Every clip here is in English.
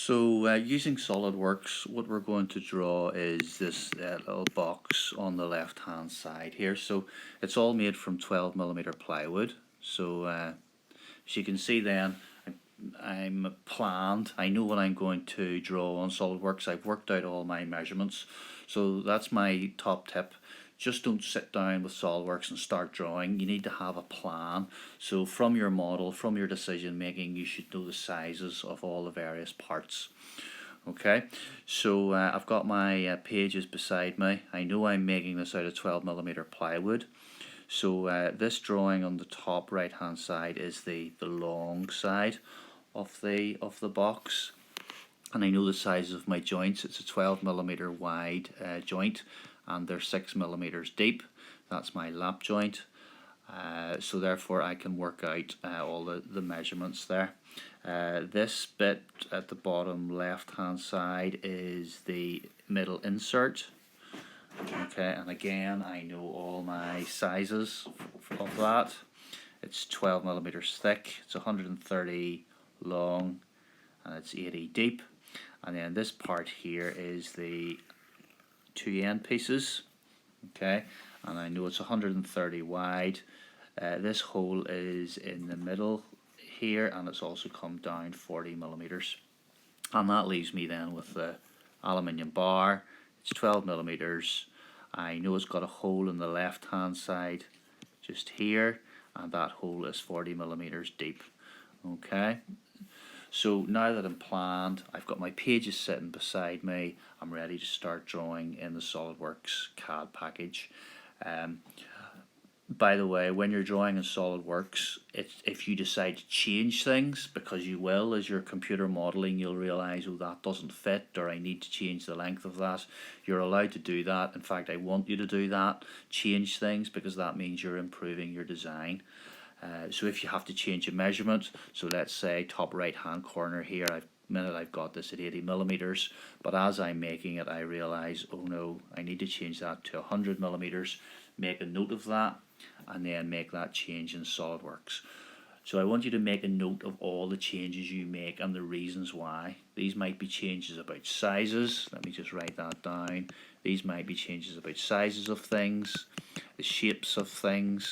So using Solidworks, what we're going to draw is this little box on the left hand side here. So it's all made from 12mm plywood. So as you can see then, I'm planned. I know what I'm going to draw on Solidworks. I've worked out all my measurements. So that's my top tip. Just don't sit down with Solidworks and start drawing. You need to have a plan. So from your model, from your decision making, you should know the sizes of all the various parts. Okay, so I've got my pages beside me. I know I'm making this out of 12mm plywood. So this drawing on the top right hand side is the long side of the box, and I know the sizes of my joints. It's a 12mm wide joint, and they're 6mm deep. That's my lap joint. So therefore I can work out all the measurements there. This bit at the bottom left hand side is the middle insert. Okay, and again I know all my sizes of that. It's 12mm thick, it's 130 long, and it's 80 deep. And then this part here is the two end pieces. Okay, and I know it's 130 wide. This hole is in the middle here, and it's also come down 40mm. And that leaves me then with the aluminium bar. It's 12mm. I know it's got a hole in the left hand side just here, and that hole is 40mm deep. Okay, so now that I'm planned, I've got my pages sitting beside me, I'm ready to start drawing in the Solidworks CAD package. By the way, when you're drawing in Solidworks, if you decide to change things, because you will as you're computer modeling, you'll realize, oh, that doesn't fit, or I need to change the length of that. You're allowed to do that. In fact, I want you to do that, change things, because that means you're improving your design. So if you have to change a measurement, so let's say top right hand corner here, I've got this at 80mm, but as I'm making it I realize, oh no, I need to change that to 100mm. Make a note of that and then make that change in Solidworks. So I want you to make a note of all the changes you make and the reasons why. These might be changes about sizes. Let me just write that down. These might be changes about sizes of things, the shapes of things.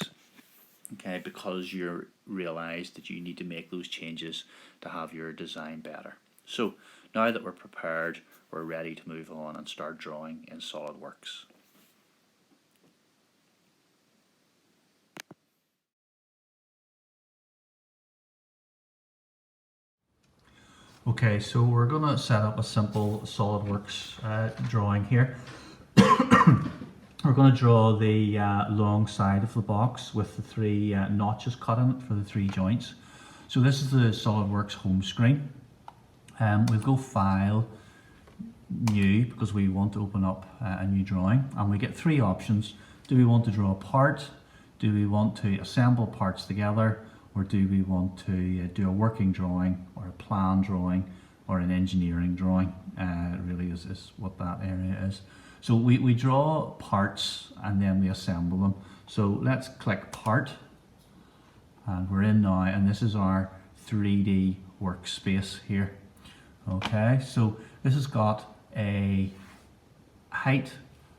Okay, because you realize that you need to make those changes to have your design better. So now that we're prepared, we're ready to move on and start drawing in Solidworks. Okay, so we're going to set up a simple Solidworks drawing here. We're going to draw the long side of the box with the three notches cut in it for the three joints. So this is the Solidworks home screen. We'll go File, New, because we want to open up a new drawing, and we get three options. Do we want to draw a part? Do we want to assemble parts together? Or do we want to do a working drawing, or a plan drawing, or an engineering drawing? Really is what that area is. So we draw parts and then we assemble them. So let's click Part, and we're in now, and this is our 3D workspace here. Okay, so this has got a height,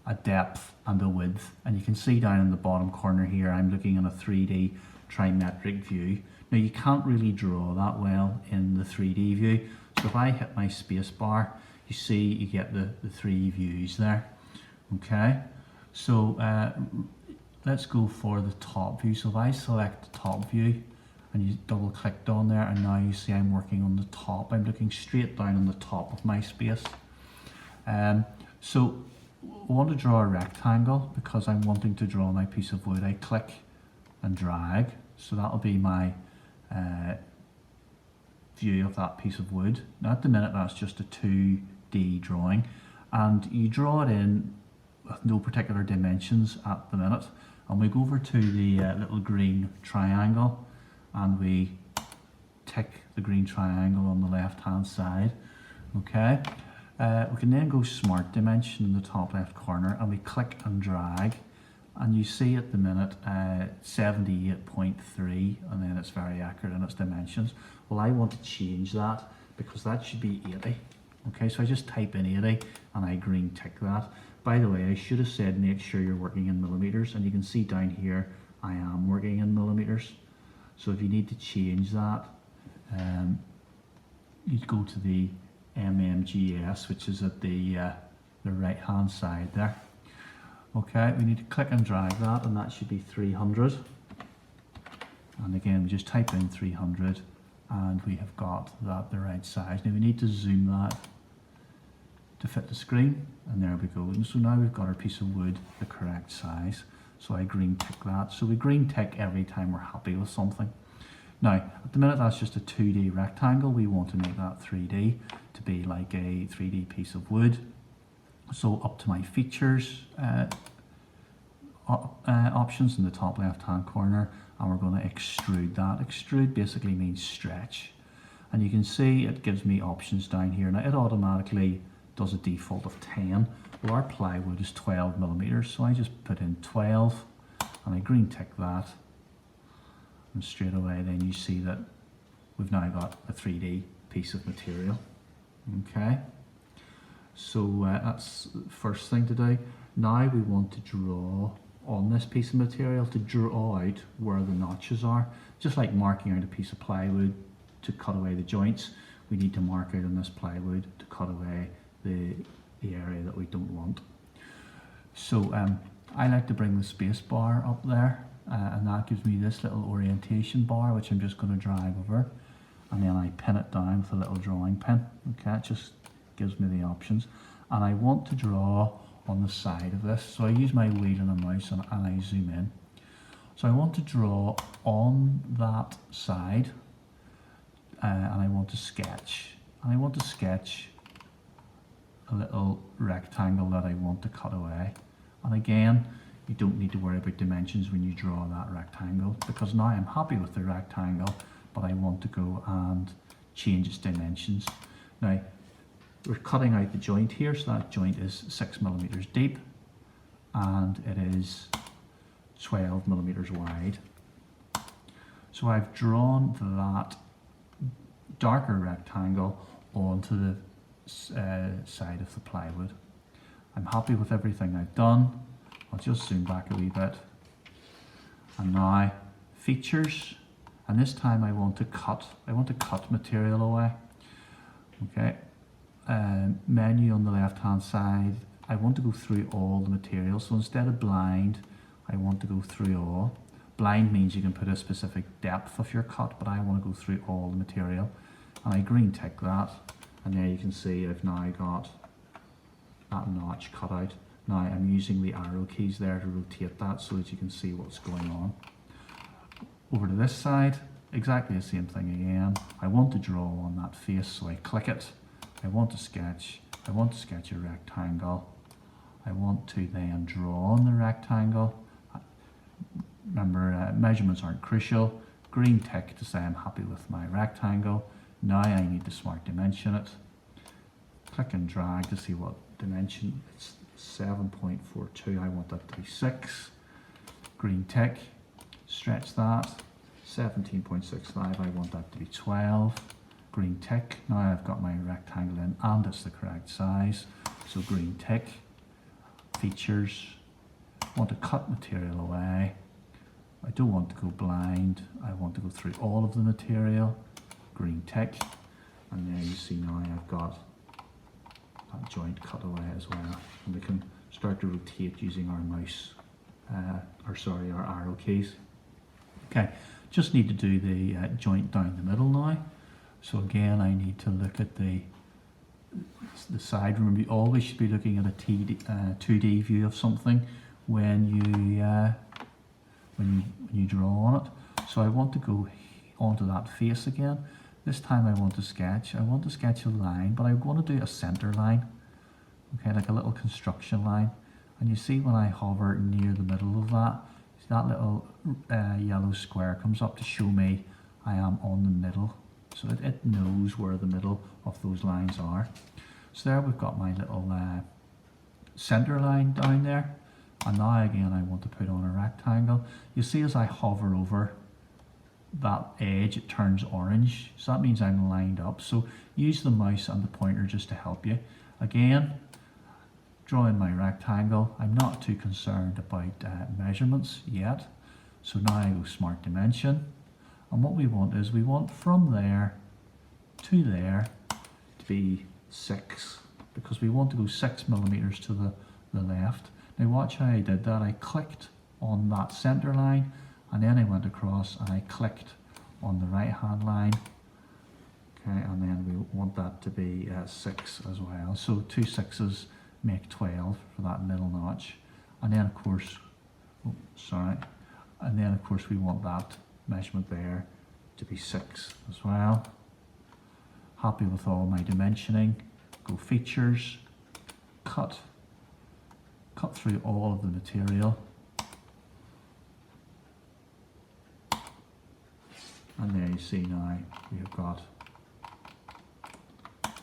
a depth, and a width, and you can see down in the bottom corner here I'm looking at a 3D trimetric view. Now you can't really draw that well in the 3D view, so if I hit my space bar, you see you get the three views there. Okay, so let's go for the top view. So if I select the top view and you double clicked on there, and now you see I'm working on the top. I'm looking straight down on the top of my space. So I want to draw a rectangle because I'm wanting to draw my piece of wood. I click and drag, so that'll be my view of that piece of wood. Now at the minute that's just a 2D drawing, and you draw it in with no particular dimensions at the minute, and we go over to the little green triangle and we tick the green triangle on the left hand side. Okay, we can then go Smart Dimension in the top left corner, and we click and drag, and you see at the minute 78.3, and then it's very accurate in its dimensions. Well, I want to change that because that should be 80. Okay, so I just type in 80 and I green tick that. By the way, I should have said make sure you're working in millimeters, and you can see down here I am working in millimeters. So if you need to change that, you'd go to the MMGS, which is at the right hand side there. Okay, we need to click and drag that, and that should be 300. And again, we just type in 300 and we have got that the right size. Now we need to zoom that to fit the screen, and there we go. And so now we've got our piece of wood the correct size. So I green tick that. So we green tick every time we're happy with something. Now, at the minute that's just a 2D rectangle. We want to make that 3D to be like a 3D piece of wood. So up to my features options in the top left hand corner, and we're going to extrude that. Extrude basically means stretch, and you can see it gives me options down here. Now it automatically does a default of 10. Well, our plywood is 12 millimeters, so I just put in 12 and I green tick that, and straight away then you see that we've now got a 3D piece of material. Okay, so that's the first thing to do. Now we want to draw on this piece of material, to draw out where the notches are. Just like marking out a piece of plywood to cut away the joints, we need to mark out on this plywood to cut away the area that we don't want. So I like to bring the space bar up there, and that gives me this little orientation bar, which I'm just going to drag over, and then I pin it down with a little drawing pin. Okay, it just gives me the options, and I want to draw on the side of this, so I use my wheel and a mouse and I zoom in. So I want to draw on that side, and I want to sketch, and I want to sketch a little rectangle that I want to cut away. And again, you don't need to worry about dimensions when you draw that rectangle, because now I'm happy with the rectangle, but I want to go and change its dimensions. Now we're cutting out the joint here, so that joint is 6 millimeters deep and it is 12 millimeters wide. So I've drawn that darker rectangle onto the side of the plywood. I'm happy with everything I've done. I'll just zoom back a wee bit. And now features, and this time I want to cut material away. Okay, menu on the left hand side, I want to go through all the material. So instead of blind, I want to go through all. Blind means you can put a specific depth of your cut, but I want to go through all the material, and I green tick that, and there you can see I've now got that notch cut out. Now I'm using the arrow keys there to rotate that so that you can see what's going on. Over to this side, exactly the same thing again. I want to draw on that face, so I click it. I want to sketch a rectangle. I want to then draw on the rectangle. Remember, measurements aren't crucial. Green tick to say I'm happy with my rectangle. Now I need to smart dimension it. Click and drag to see what dimension. It's 7.42. I want that to be 6. Green tick. Stretch that. 17.65. I want that to be 12. Green tick. Now I've got my rectangle in and it's the correct size. So green tick. Features. Want to cut material away. I don't want to go blind. I want to go through all of the material. Green tick. And there you see now I've got that joint cut away as well. And we can start to rotate using our mouse, our arrow keys. Okay, just need to do the joint down the middle now. So again, I need to look at the side. Remember, you always should be looking at a 2D view of something when you draw on it. So I want to go onto that face again. This time I want to sketch a line, but I want to do a center line, okay, like a little construction line. And you see when I hover near the middle of that little yellow square comes up to show me I am on the middle. So it knows where the middle of those lines are. So there we've got my little center line down there. And now again I want to put on a rectangle. You see as I hover over that edge, it turns orange. So that means I'm lined up. So use the mouse and the pointer just to help you. Again, drawing my rectangle. I'm not too concerned about measurements yet. So now I go Smart Dimension. And what we want is we want from there to there to be 6, because we want to go 6 millimeters to the left. Now watch how I did that. I clicked on that center line, and then I went across and I clicked on the right hand line. Okay, and then we want that to be 6 as well. So 2 6s make 12 for that middle notch. And then of course, and then of course we want that measurement there to be 6 as well. Happy with all my dimensioning. Go Features, cut through all of the material. And there you see now we have got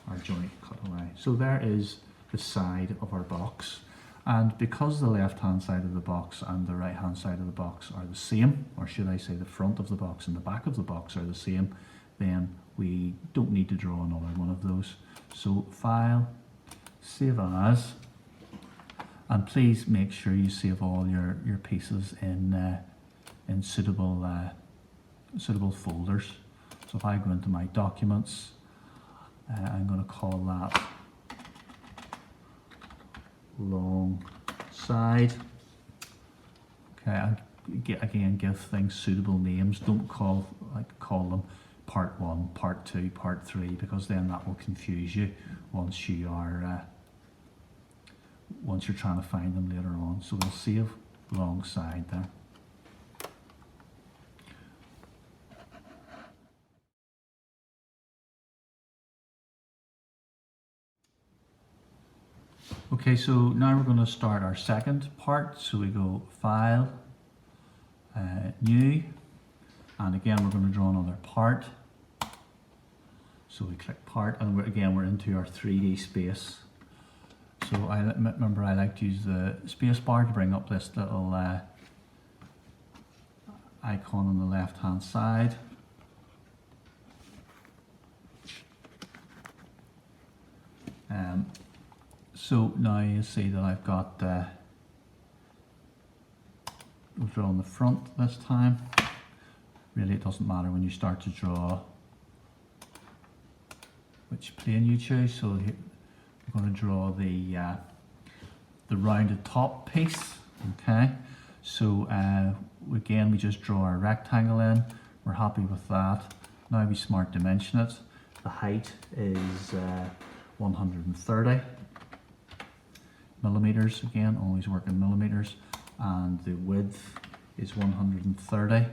our joint cut away. So there is the side of our box. And because the left hand side of the box and the right hand side of the box are the same, or should I say the front of the box and the back of the box are the same, then we don't need to draw another one of those. So File, Save As, and please make sure you save all your pieces in suitable folders. So if I go into my documents, I'm going to call that long side. Okay, and again, give things suitable names. Don't call them part 1, part 2, part 3, because then that will confuse you once you're trying to find them later on. So we'll save long side there. Okay, so now we're going to start our second part. So we go File, New, and again we're going to draw another part. So we click Part, and we're into our 3D space. So remember I like to use the space bar to bring up this little icon on the left hand side. So now you see that I've got, we'll draw on the front this time. Really it doesn't matter when you start to draw which plane you choose. So here, I'm going to draw the rounded top piece. Okay, so again we just draw our rectangle in. We're happy with that. Now we Smart Dimension it. The height is 130 millimeters. Again, always work in millimeters, and the width is 130. Okay,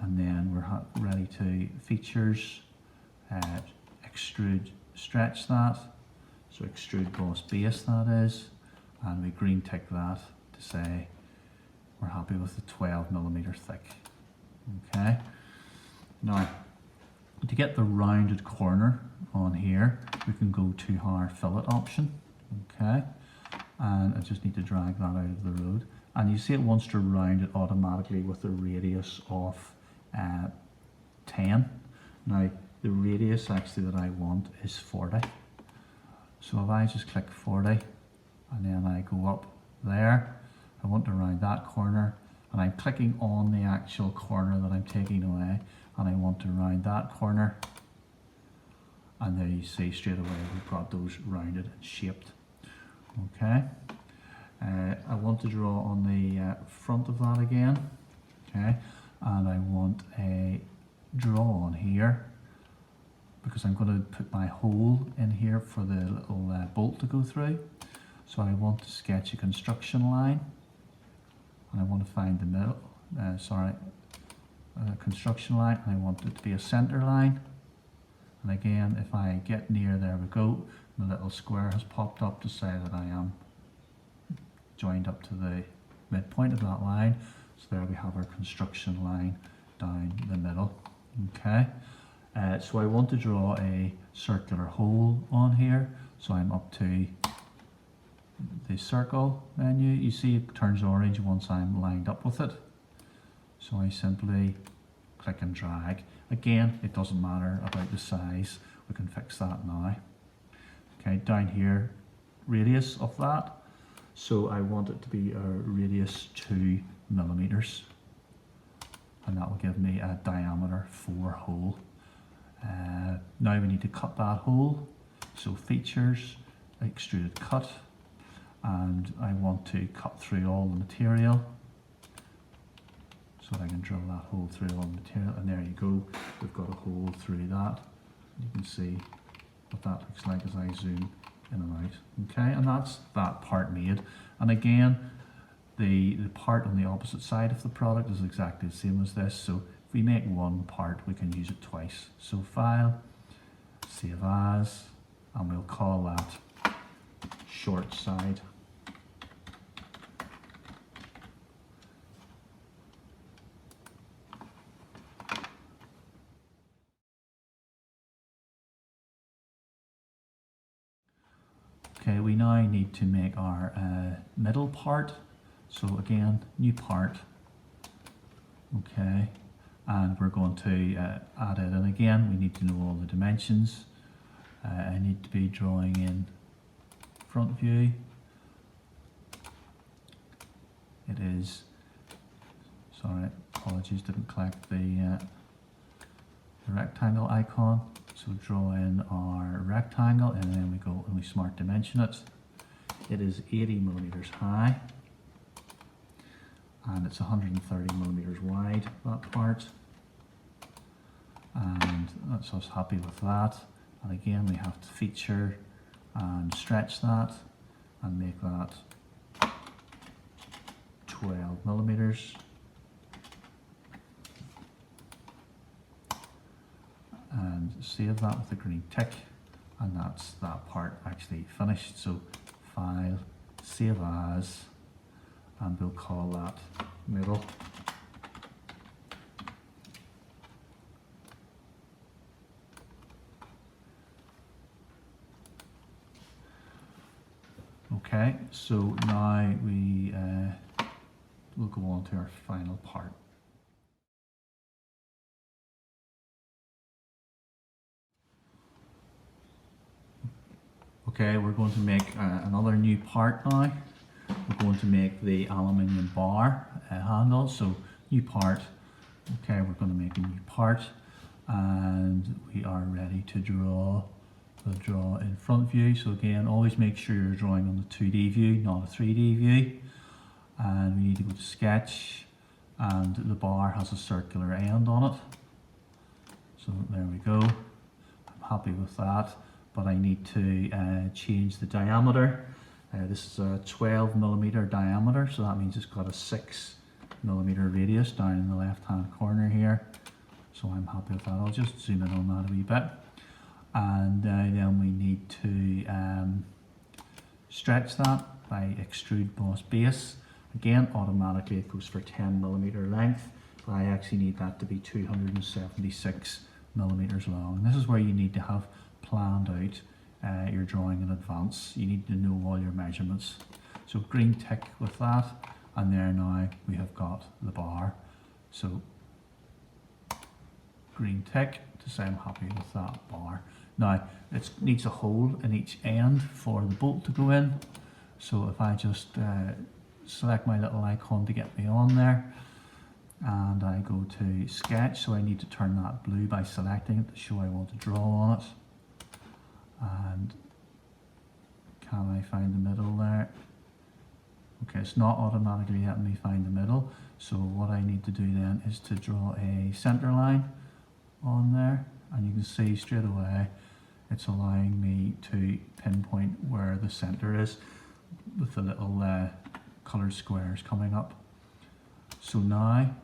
and then we're ready to Features, Extrude, stretch that. So Extrude Boss Base that is, and we green tick that to say we're happy with the 12 millimeter thick. Okay, now to get the rounded corner on here, we can go to our fillet option. Okay, and I just need to drag that out of the road, and you see it wants to round it automatically with a radius of 10. Now the radius actually that I want is 40. So if I just click 40 and then I go up there, I want to round that corner, and I'm clicking on the actual corner that I'm taking away, and I want to round that corner, and there you see straight away we've got those rounded and shaped. Okay, I want to draw on the front of that again. Okay, and I want a draw on here, because I'm going to put my hole in here for the little bolt to go through. So I want to sketch a construction line, and I want to find the middle, construction line, and I want it to be a center line. And again, if I get near, there we go, the little square has popped up to say that I am joined up to the midpoint of that line. So there we have our construction line down the middle. Okay, so I want to draw a circular hole on here, so I'm up to the circle menu. You see it turns orange once I'm lined up with it. So I simply click and drag. Again, it doesn't matter about the size, we can fix that now. Okay, down here, radius of that. So I want it to be a radius 2 millimeters. And that will give me a diameter 4 hole. Now we need to cut that hole. So features, extruded cut. And I want to cut through all the material. So I can drill that hole through all the material, and there you go. We've got a hole through that. You can see what that looks like as I zoom in and out. Okay, and that's that part made. And again, the part on the opposite side of the product is exactly the same as this. So if we make one part, we can use it twice. So File, Save As, and we'll call that short side. Okay, we now need to make our middle part. So again, new part. Okay, and we're going to add it in again. We need to know all the dimensions. I need to be drawing in front view. It is, sorry, apologies, didn't click the rectangle icon. So draw in our rectangle, and then we go and we smart dimension it. It is 80 millimeters high, and it's 130 millimeters wide, that part. And that's us happy with that. And again, we have to feature and stretch that and make that 12 millimeters. And save that with a green tick, and that's that part actually finished. So File, Save As, and we'll call that middle. Okay, so now we will go on to our final part. Okay, we're going to make another new part now. We're going to make the aluminium bar handle. So new part. Okay, we're going to make a new part, and we are ready to draw. We'll draw in front view. So again, always make sure you're drawing on the 2D view, not a 3D view. And we need to go to sketch, and the bar has a circular end on it. So there we go. I'm happy with that. But I need to change the diameter. This is a 12 millimeter diameter, so that means it's got a 6 millimeter radius down in the left hand corner here. So I'm happy with that. I'll just zoom in on that a wee bit. And then we need to stretch that by Extrude Boss Base. Again, automatically it goes for 10 millimeter length, but I actually need that to be 276 millimeters long. And this is where you need to have planned out your drawing in advance. You need to know all your measurements. So green tick with that, and there now we have got the bar. So green tick to say I'm happy with that bar. Now it needs a hole in each end for the bolt to go in. So if I just select my little icon to get me on there, and I go to sketch, so I need to turn that blue by selecting it to show I want to draw on it. And can I find the middle there? Okay, it's not automatically letting me find the middle. So what I need to do then is to draw a center line on there, and you can see straight away it's allowing me to pinpoint where the center is with the little colored squares coming up. So now,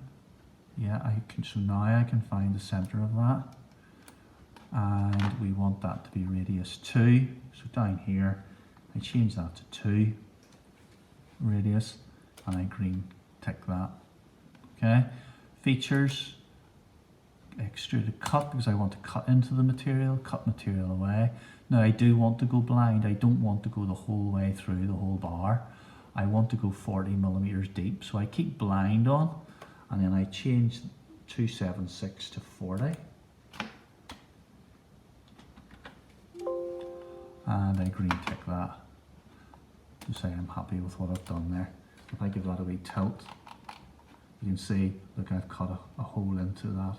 yeah, I can find the center of that. And we want that to be radius 2. So down here, I change that to 2 radius, and I green tick that. Okay, features, extruded cut, because I want to cut into the material, cut material away. Now I do want to go blind. I don't want to go the whole way through the whole bar. I want to go 40 millimeters deep, so I keep blind on, and then I change 276 to 40. And I green tick that to say I'm happy with what I've done there. If I give that a wee tilt, you can see, look, I've cut a hole into that.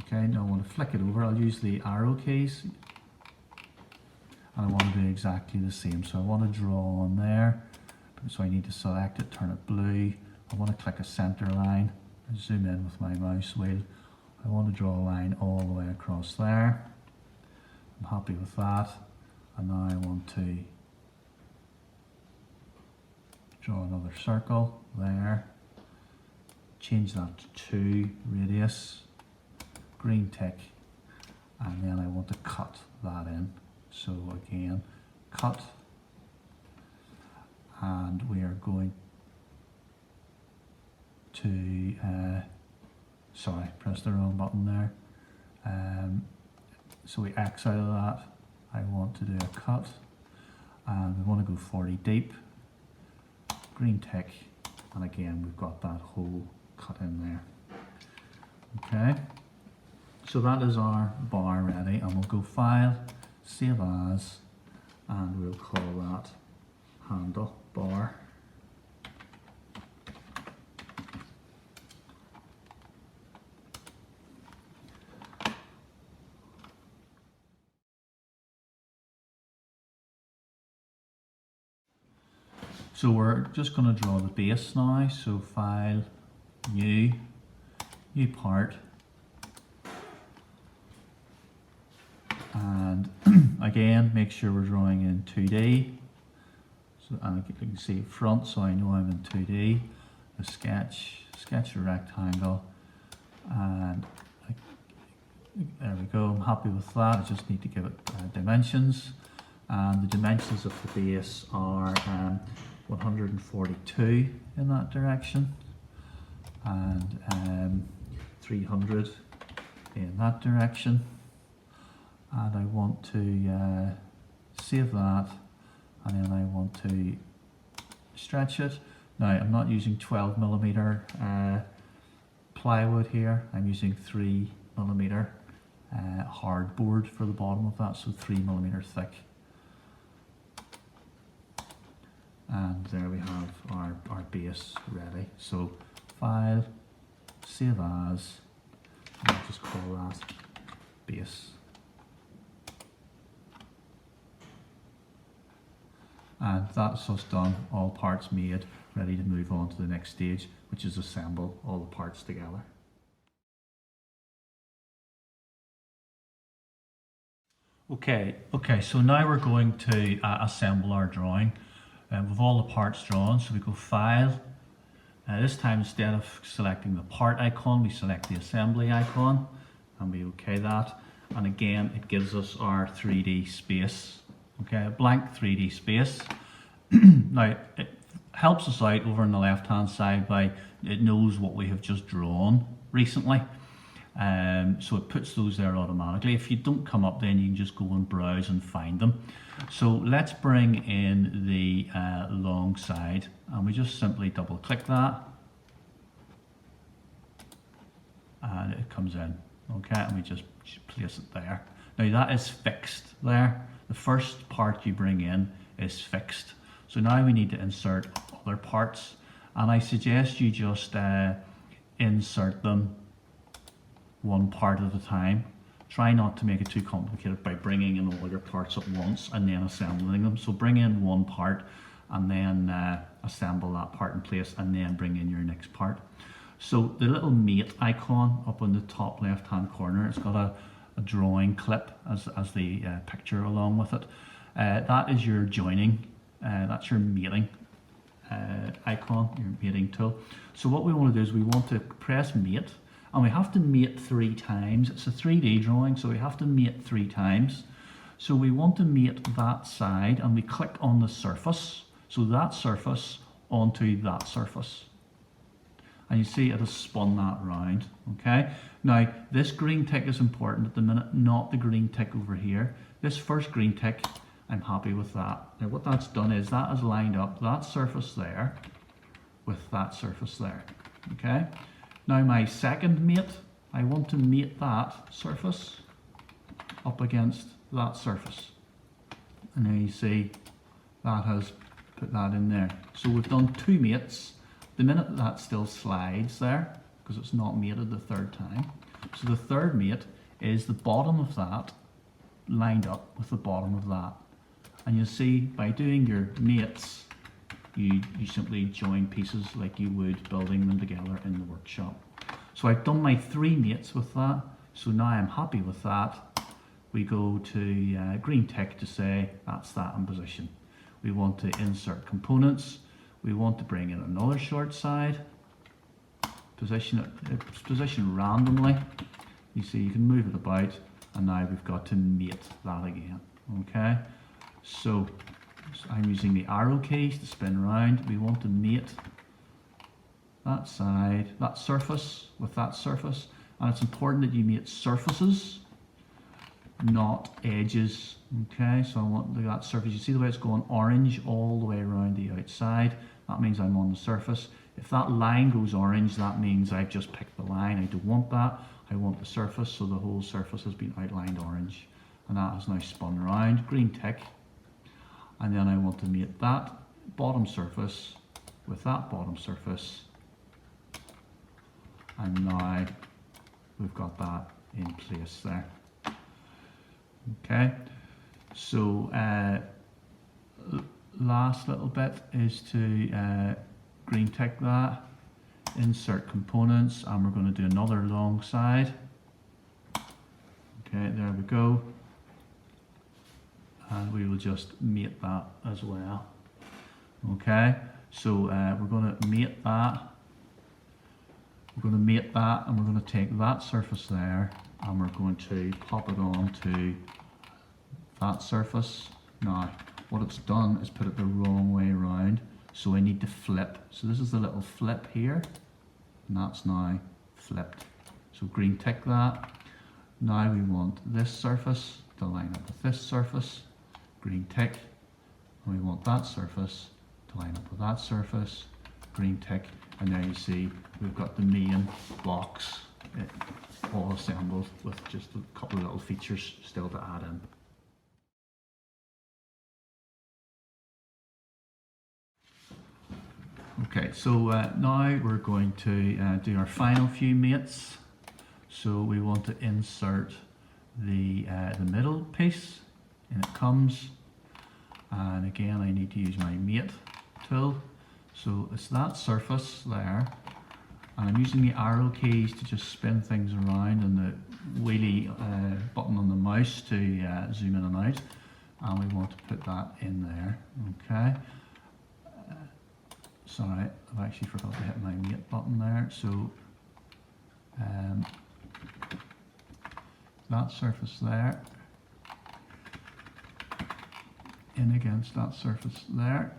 Okay, now I want to flick it over. I'll use the arrow keys, and I want to do exactly the same. So I want to draw on there, so I need to select it, turn it blue. I want to click a center line, zoom in with my mouse wheel. I want to draw a line all the way across there. I'm happy with that. And now I want to draw another circle there, change that to 2 radius, green tick, and then I want to cut that in. So again, cut, and we are going to, sorry, press the wrong button there. So we X out of that. I want to do a cut, and we want to go 40 deep, green tick, and again we've got that hole cut in there. Okay, so that is our bar ready, and we'll go File, Save As, and we'll call that handle bar. So we're just going to draw the base now. So File, New Part, and again make sure we're drawing in 2D. So, and you can see front, so I know I'm in 2D. The sketch a rectangle, and there we go. I'm happy with that. I just need to give it dimensions, and the dimensions of the base are 142 in that direction, and 300 in that direction, and I want to save that, and then I want to stretch it. Now I'm not using 12mm plywood here, I'm using 3mm hardboard for the bottom of that, so 3mm thick. And there we have our base ready. So File, Save As, and I'll just call that base. And that's us done, all parts made, ready to move on to the next stage, which is assemble all the parts together. Okay, so now we're going to assemble our drawing. With all the parts drawn, so we go File. This time, instead of selecting the part icon, we select the assembly icon, and we OK that. And again, it gives us our 3D space, okay, a blank 3D space. Now, it helps us out over on the left-hand side by it knows what we have just drawn recently. So it puts those there automatically. If you don't come up, then you can just go and browse and find them. So let's bring in the long side, and we just simply double click that, and it comes in, okay, and we just place it there. Now that is fixed there. The first part you bring in is fixed. So now we need to insert other parts, and I suggest you just insert them one part at a time. Try not to make it too complicated by bringing in all your parts at once and then assembling them. So bring in one part and then assemble that part in place, and then bring in your next part. So the little mate icon up on the top left hand corner, it's got a drawing clip as the picture along with it. That is your joining, that's your mating icon, your mating tool. So what we want to do is we want to press mate, and we have to mate 3 times. It's a 3D drawing, so we have to mate 3 times. So we want to mate that side, and we click on the surface. So that surface onto that surface. And you see it has spun that round, okay? Now, this green tick is important at the minute, not the green tick over here. This first green tick, I'm happy with that. Now what that's done is that has lined up that surface there with that surface there. Okay, now my second mate, I want to mate that surface up against that surface. And now you see that has put that in there. So we've done two mates. The minute that still slides there, because it's not mated the third time. So the third mate is the bottom of that lined up with the bottom of that. And you'll see by doing your mates, you simply join pieces like you would building them together in the workshop. So I've done my three mates with that. So now I'm happy with that. We go to green tick to say that's that in position. We want to insert components. We want to bring in another short side. Position it positioned randomly. You see you can move it about, and now we've got to mate that again. Okay, so I'm using the arrow keys to spin around. We want to mate that side, that surface with that surface, and it's important that you mate surfaces, not edges. Okay, so I want that surface. You see the way it's going orange all the way around the outside. That means I'm on the surface. If that line goes orange, that means I've just picked the line. I don't want that. I want the surface, so the whole surface has been outlined orange, and that has now spun around. Green tick, and then I want to mate that bottom surface with that bottom surface, and now we've got that in place there. Okay, so last little bit is to green tick that, insert components, and we're going to do another long side. Okay, there we go, and we will just mate that as well. Okay, so we're going to mate that. We're going to mate that, and we're going to take that surface there, and we're going to pop it onto that surface. Now, what it's done is put it the wrong way around, so I need to flip. So this is the little flip here, and that's now flipped. So green tick that. Now we want this surface to line up with this surface. Green tick. And we want that surface to line up with that surface. Green tick. And there you see we've got the main box all assembled with just a couple of little features still to add in. Okay, so now we're going to do our final few mates. So we want to insert the middle piece, and it comes, and again I need to use my mate tool. So it's that surface there, and I'm using the arrow keys to just spin things around, and the wheelie button on the mouse to zoom in and out, and we want to put that in there. Okay. Sorry, I've actually forgot to hit my mate button there. So that surface there, in against that surface there.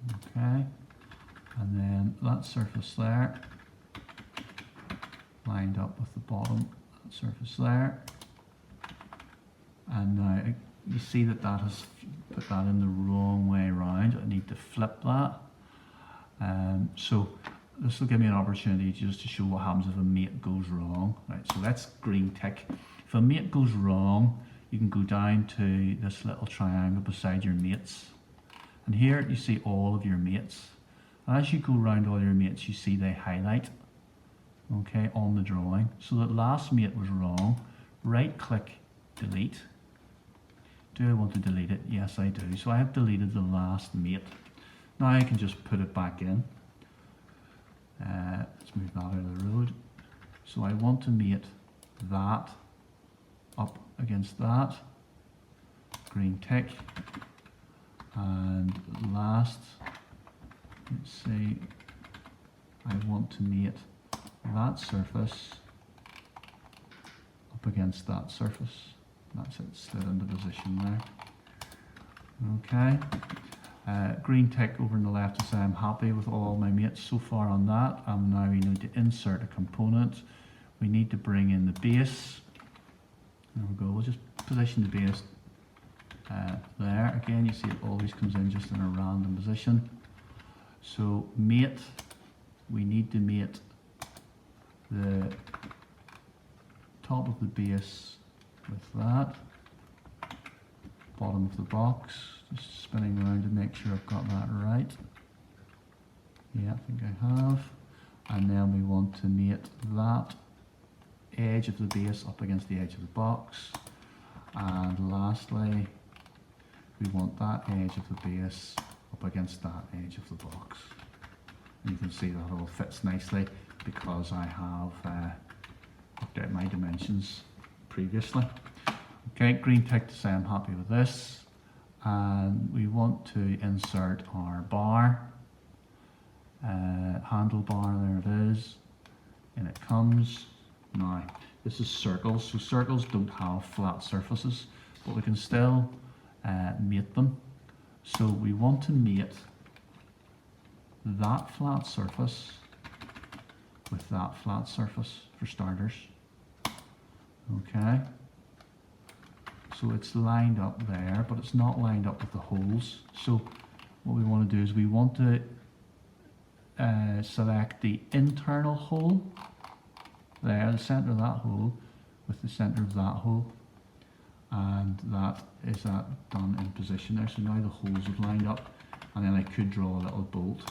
Okay, and then that surface there, lined up with the bottom surface there. And now you see that that has put that in the wrong way around. I need to flip that. So this will give me an opportunity just to show what happens if a mate goes wrong. Right, so let's green tick. If a mate goes wrong, you can go down to this little triangle beside your mates. And here you see all of your mates. As you go around all your mates, you see they highlight, okay, on the drawing. So that last mate was wrong. Right click, delete. Do I want to delete it? Yes, I do. So I have deleted the last mate. Now I can just put it back in. Let's move that out of the road. So I want to mate that up against that. Green tick. And last, let's see, I want to mate that surface up against that surface. That's it, slid into position there. Okay. Green tick over on the left to say I'm happy with all my mates so far on that. And now we need to insert a component. We need to bring in the base. There we go. We'll just position the base there. Again, you see it always comes in just in a random position. So mate we need to mate the top of the base with that, bottom of the box, just spinning around to make sure I've got that right. Yeah, I think I have. And then we want to mate that edge of the base up against the edge of the box. And lastly, we want that edge of the base up against that edge of the box. And you can see that all fits nicely because I have worked out my dimensions previously. Okay, green tick to say I'm happy with this. And we want to insert our bar, handlebar, there it is. And it comes. Now, this is circles, so circles don't have flat surfaces, but we can still mate them. So we want to mate that flat surface with that flat surface for starters. Okay, so it's lined up there, but it's not lined up with the holes. So what we want to do is we want to select the internal hole there, the center of that hole with the center of that hole, and that is that done in position there. So now the holes have lined up, and then I could draw a little bolt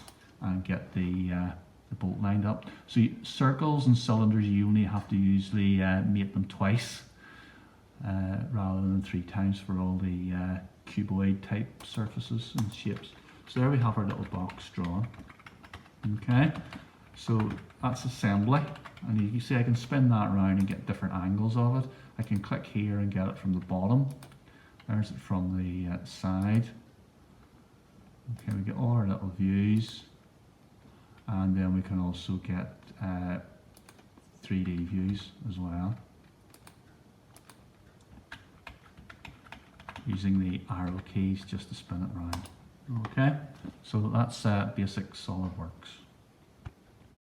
and get the bolt lined up. So circles and cylinders, you only have to usually mate them twice rather than 3 times for all the cuboid type surfaces and shapes. So there we have our little box drawn. Okay, so that's assembly, and you can see I can spin that around and get different angles of it. I can click here and get it from the bottom. There's it from the side. Okay, we get all our little views, and then we can also get 3D views as well, using the arrow keys just to spin it around. Okay, so that's basic SolidWorks.